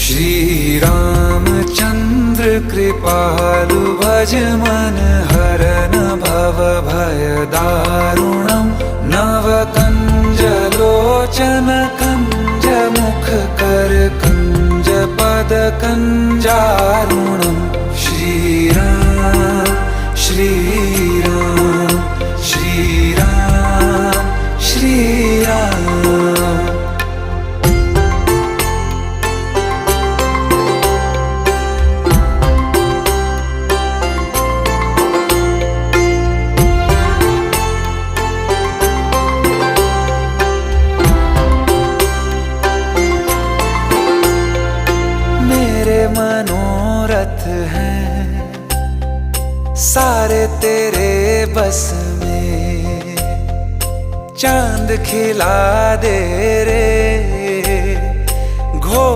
श्री रामचंद्र कृपालु भज मन हरन भव भय दारुणम नव कंज लोचन कंज मुख कर कंज पद कंजारुणम श्री राम श्री राम श्री राम श्री राम। मनोरथ हैं सारे तेरे बस में, चांद खिला दे रे